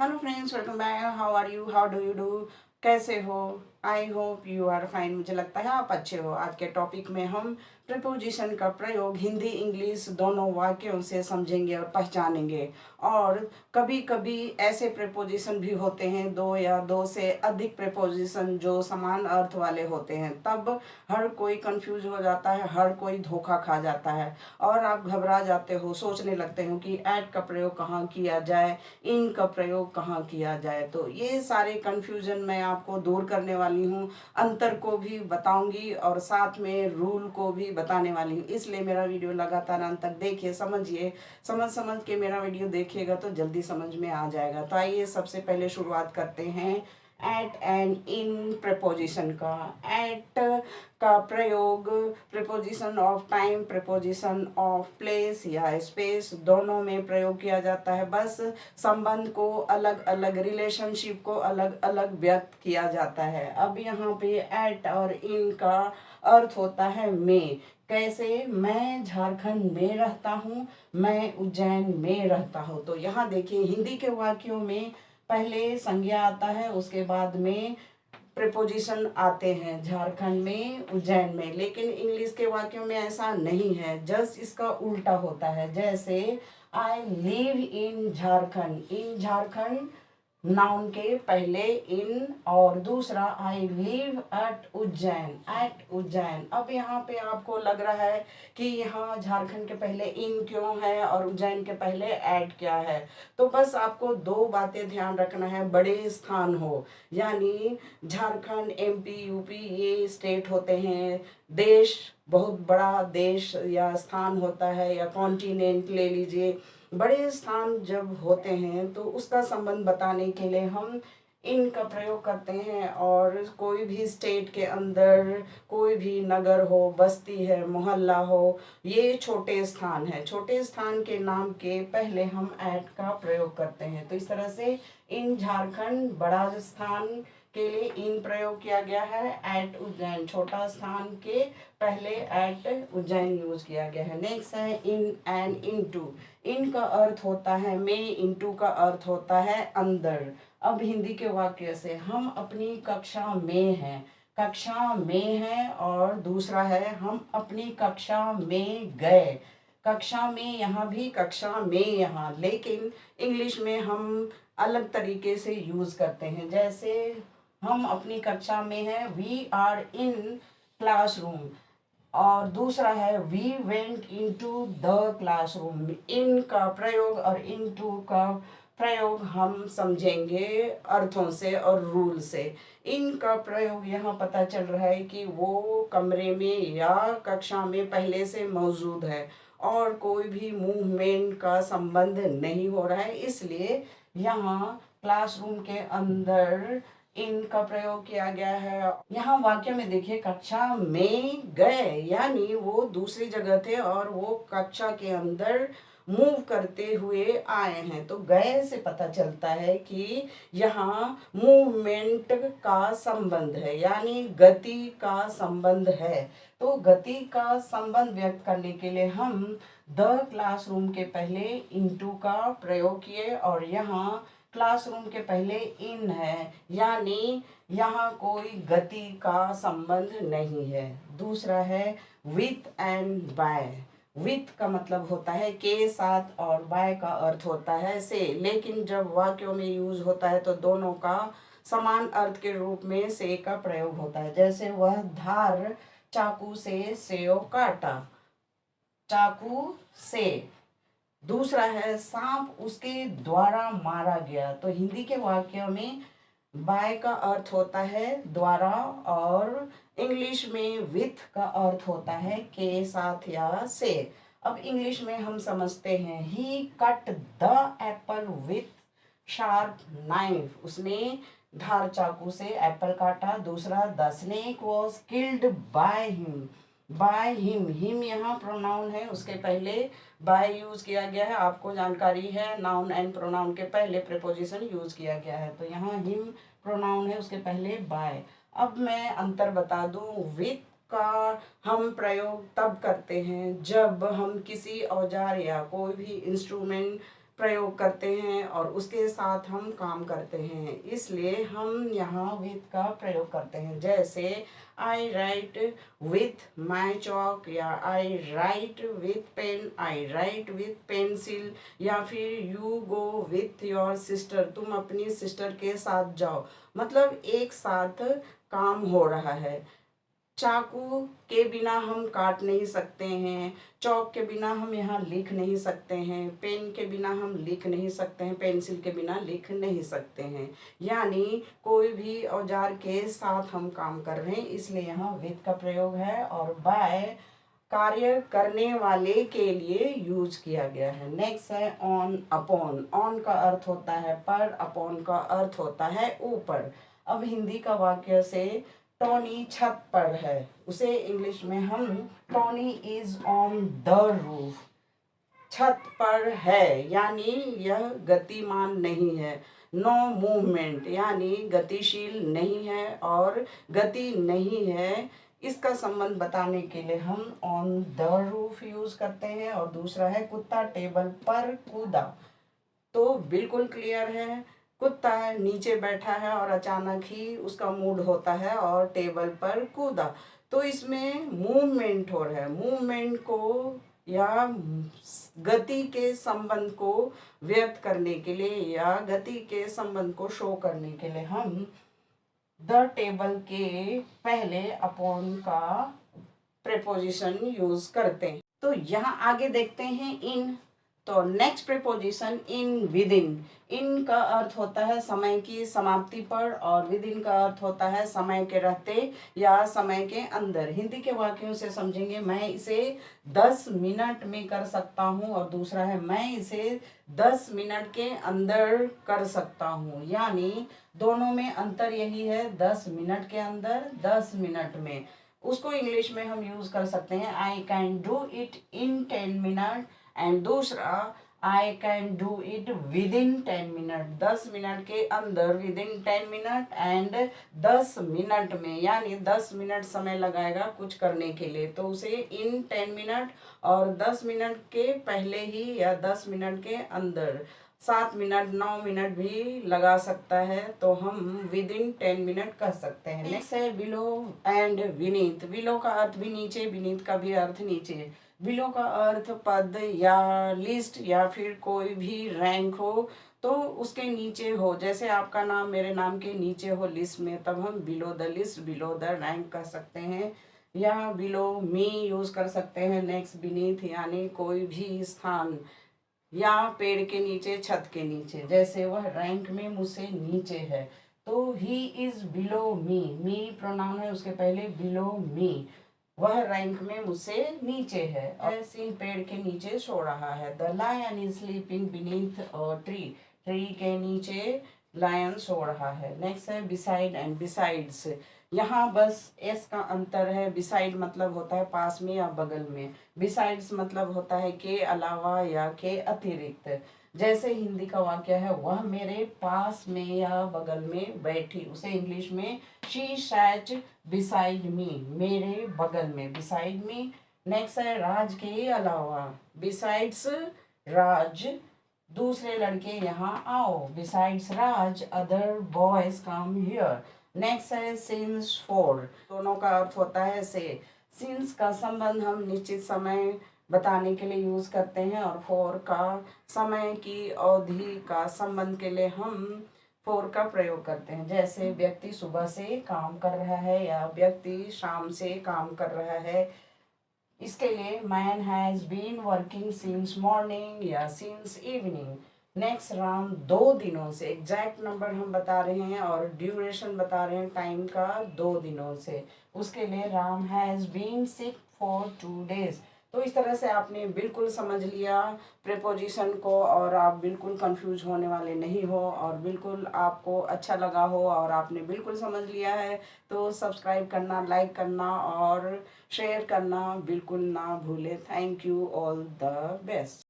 Hello friends, welcome back. How are you, how do you do? कैसे हो? I hope you are fine. मुझे लगता है आप अच्छे हो। आज के टॉपिक में हम प्रीपोजिशन का प्रयोग हिंदी इंग्लिश दोनों वाक्यों से समझेंगे और पहचानेंगे। और कभी कभी ऐसे प्रीपोजिशन भी होते हैं, दो या दो से अधिक प्रीपोजिशन जो समान अर्थ वाले होते हैं, तब हर कोई कंफ्यूज हो जाता है, हर कोई धोखा खा जाता है और आप घबरा जाते हो, सोचने लगते हो कि एट का प्रयोग कहाँ किया जाए, इन का प्रयोग कहाँ किया जाए। तो ये सारे कंफ्यूजन मैं आपको दूर करने वाली हूँ, अंतर को भी बताऊंगी और साथ में रूल को भी बताने वाली हूँ। इसलिए मेरा वीडियो लगातार अंत तक देखिए, समझिए। समझ समझ के मेरा वीडियो देखिएगा तो जल्दी समझ में आ जाएगा। तो आइए सबसे पहले शुरुआत करते हैं एट एंड इन प्रपोजिशन का। एट का प्रयोग preposition of time, preposition of place या स्पेस दोनों में प्रयोग किया जाता है। बस संबंध को अलग अलग, रिलेशनशिप को अलग अलग व्यक्त किया जाता है। अब यहाँ पे एट और इन का अर्थ होता है में। कैसे? मैं झारखंड में रहता हूँ, मैं उज्जैन में रहता हूँ। तो यहाँ देखिए, हिंदी के वाक्यों में पहले संज्ञा आता है, उसके बाद में प्रीपोजिशन आते हैं, झारखंड में, उज्जैन में। लेकिन इंग्लिश के वाक्यों में ऐसा नहीं है, जस्ट इसका उल्टा होता है। जैसे I live in Jharkhand, in Jharkhand noun के पहले इन, और दूसरा I live at Ujjain, at Ujjain. अब यहाँ पे आपको लग रहा है कि यहाँ झारखंड के पहले इन क्यों है और उज्जैन के पहले एट क्या है। तो बस आपको दो बातें ध्यान रखना है। बड़े स्थान हो, यानी झारखंड, एमपी, यूपी, ये स्टेट होते हैं। देश, बहुत बड़ा देश या स्थान होता है, या कॉन्टिनेंट ले लीजिए। बड़े स्थान जब होते हैं तो उसका संबंध बताने के लिए हम इन का प्रयोग करते हैं। और कोई भी स्टेट के अंदर कोई भी नगर हो, बस्ती है, मोहल्ला हो, ये छोटे स्थान है, छोटे स्थान के नाम के पहले हम एट का प्रयोग करते हैं। तो इस तरह से इन झारखंड, बड़ा स्थान के लिए इन प्रयोग किया गया है। एट उज्जैन, छोटा स्थान के पहले एट उज्जैन यूज किया गया है। नेक्स्ट है इन एंड इनटू। इन का अर्थ होता है में, इनटू का अर्थ होता है अंदर। अब हिंदी के वाक्य से, हम अपनी कक्षा में हैं, कक्षा में है, और दूसरा है हम अपनी कक्षा में गए। कक्षा में यहाँ भी, कक्षा में यहाँ, लेकिन इंग्लिश में हम अलग तरीके से यूज करते हैं। जैसे हम अपनी कक्षा में हैं, वी आर इन क्लासरूम, और दूसरा है we went into the classroom. इन का प्रयोग और इनटू का प्रयोग हम समझेंगे अर्थों से और रूल से। इन का प्रयोग यहाँ पता चल रहा है कि वो कमरे में या कक्षा में पहले से मौजूद है और कोई भी मूवमेंट का संबंध नहीं हो रहा है, इसलिए यहाँ क्लासरूम के अंदर इन का प्रयोग किया गया है। यहाँ वाक्य में देखिए, कक्षा में गए, यानी वो दूसरी जगह थे और वो कक्षा के अंदर मूव करते हुए आए हैं। तो गए से पता चलता है कि यहाँ मूवमेंट का संबंध है, यानी गति का संबंध है। तो गति का संबंध व्यक्त करने के लिए हम द क्लासरूम के पहले इनटू का प्रयोग किए, और यहाँ क्लासरूम के पहले इन है, यानी यहाँ कोई गति का संबंध नहीं है। दूसरा है विथ एंड बाय। विथ का मतलब होता है के साथ, और बाय का अर्थ होता है से। लेकिन जब वाक्यों में यूज होता है तो दोनों का समान अर्थ के रूप में से का प्रयोग होता है। जैसे वह धार चाकू से सेव काटा, चाकू से। दूसरा है सांप उसके द्वारा मारा गया। तो हिंदी के वाक्य में बाय का अर्थ होता है द्वारा, और इंग्लिश में विथ का अर्थ होता है के साथ या से। अब इंग्लिश में हम समझते हैं, he cut the apple with sharp knife, उसने धार चाकू से एप्पल काटा। दूसरा, the snake was killed by him, by him, him यहाँ प्रोनाउन है, उसके पहले बाय यूज किया गया है। आपको जानकारी है, नाउन एंड प्रोनाउन के पहले प्रीपोजिशन यूज किया गया है, तो यहाँ हिम प्रोनाउन है, उसके पहले बाय। अब मैं अंतर बता दूं, विथ का हम प्रयोग तब करते हैं जब हम किसी औजार या कोई भी इंस्ट्रूमेंट प्रयोग करते हैं और उसके साथ हम काम करते हैं, इसलिए हम यहाँ विथ का प्रयोग करते हैं। जैसे I write with my chalk, या I write with pen, I write with pencil, या फिर you go with your sister, तुम अपनी सिस्टर के साथ जाओ। मतलब एक साथ काम हो रहा है। चाकू के बिना हम काट नहीं सकते हैं, चौक के बिना हम यहाँ लिख नहीं सकते हैं, पेन के बिना हम लिख नहीं सकते हैं, पेंसिल के बिना लिख नहीं सकते हैं। यानी कोई भी औजार के साथ हम काम कर रहे हैं, इसलिए यहाँ विथ का प्रयोग है। और बाय कार्य करने वाले के लिए यूज किया गया है। नेक्स्ट है ऑन अपॉन। ऑन का अर्थ होता है पर, अपॉन का अर्थ होता है ऊपर। अब हिंदी का वाक्य से टोनी छत पर है, उसे इंग्लिश में हम Tony is on the roof, छत पर है, यानी यह गतिमान नहीं है। नो मूवमेंट यानी गतिशील नहीं है और गति नहीं है। इसका संबंध बताने के लिए हम ऑन द रूफ यूज करते हैं। और दूसरा है कुत्ता टेबल पर कूदा, तो बिल्कुल क्लियर है, कुत्ता नीचे बैठा है और अचानक ही उसका मूड होता है और टेबल पर कूदा। तो इसमें मूवमेंट हो रहा है। मूवमेंट को या गति के संबंध को व्यक्त करने के लिए या गति के संबंध को शो करने के लिए हम द टेबल के पहले अपॉन का प्रेपोजिशन यूज करते हैं। तो यहाँ आगे देखते हैं इन। तो next preposition in with in का अर्थ होता है समय की समाप्ति पर, और विद इन का अर्थ होता है समय के रहते या समय के अंदर। हिंदी के वाक्यों से समझेंगे, मैं इसे 10 मिनट में कर सकता हूँ, और दूसरा है मैं इसे 10 मिनट के अंदर कर सकता हूँ। यानी दोनों में अंतर यही है, 10 मिनट के अंदर, 10 मिनट में। उसको इंग्लिश में हम यूज कर सकते हैं I can do it in 10 minute, and दूसरा I can do it within 10 minute, 10 minute के अंदर, within 10 minute, and 10 minute में, यानी 10 मिनट समय लगाएगा कुछ करने के लिए, तो उसे इन 10 मिनट, और 10 मिनट के पहले ही या 10 मिनट के अंदर 7 मिनट 9 मिनट भी लगा सकता है, तो हम विद इन 10 मिनट कर सकते हैं। नेक्स्ट है बिलो एंड विनीत। बिलो का अर्थ भी नीचे, विनीत का भी अर्थ नीचे। बिलो का अर्थ पद या लिस्ट या फिर कोई भी रैंक हो तो उसके नीचे हो। जैसे आपका नाम मेरे नाम के नीचे हो लिस्ट में, तब हम below the list, below the rank कर सकते हैं। या बिलो मी यूज कर सकते हैं। नेक्स्ट बीनीथ यानी कोई भी स्थान, या पेड़ के नीचे, छत के नीचे। जैसे वह रैंक में मुझसे नीचे है, तो he is below me, me pronoun है उसके पहले, बिलो मी, वह रैंक में मुझसे नीचे है। और सिंह पेड़ के नीचे सो रहा है। The lion is sleeping beneath a tree, tree के नीचे लायन सो रहा है। नेक्स्ट है बिसाइड एंड बिसाइड्स। यहाँ बस एस का अंतर है। बिसाइड मतलब होता है पास में या बगल में, बिसाइड्स मतलब होता है के अलावा या के अतिरिक्त। जैसे हिंदी का वाक्य है, वह मेरे पास में या बगल में बैठी, उसे इंग्लिश में शी सैट बिसाइड मी, मेरे बगल में, बिसाइड मी। नेक्स्ट है राज के अलावा, बिसाइड्स राज, दूसरे लड़के यहाँ आओ, besides Raj other boys come here. Next है सिंस फॉर, दोनों का अर्थ होता है से। सिंस का संबंध हम निश्चित समय बताने के लिए यूज करते हैं, और फॉर का समय की अवधि का संबंध के लिए हम फॉर का प्रयोग करते हैं। जैसे व्यक्ति सुबह से काम कर रहा है या व्यक्ति शाम से काम कर रहा है, इसके लिए man has been working since morning या सिंस इवनिंग। नेक्स्ट राम 2 दिनों से, एग्जैक्ट नंबर हम बता रहे हैं और ड्यूरेशन बता रहे हैं टाइम का, 2 दिनों से। उसके लिए Ram has been sick for 2 days। तो इस तरह से आपने बिल्कुल समझ लिया प्रीपोजिशन को, और आप बिल्कुल कंफ्यूज होने वाले नहीं हो, और बिल्कुल आपको अच्छा लगा हो और आपने बिल्कुल समझ लिया है, तो सब्सक्राइब करना, लाइक करना और शेयर करना बिल्कुल ना भूलें। Thank you, all the best.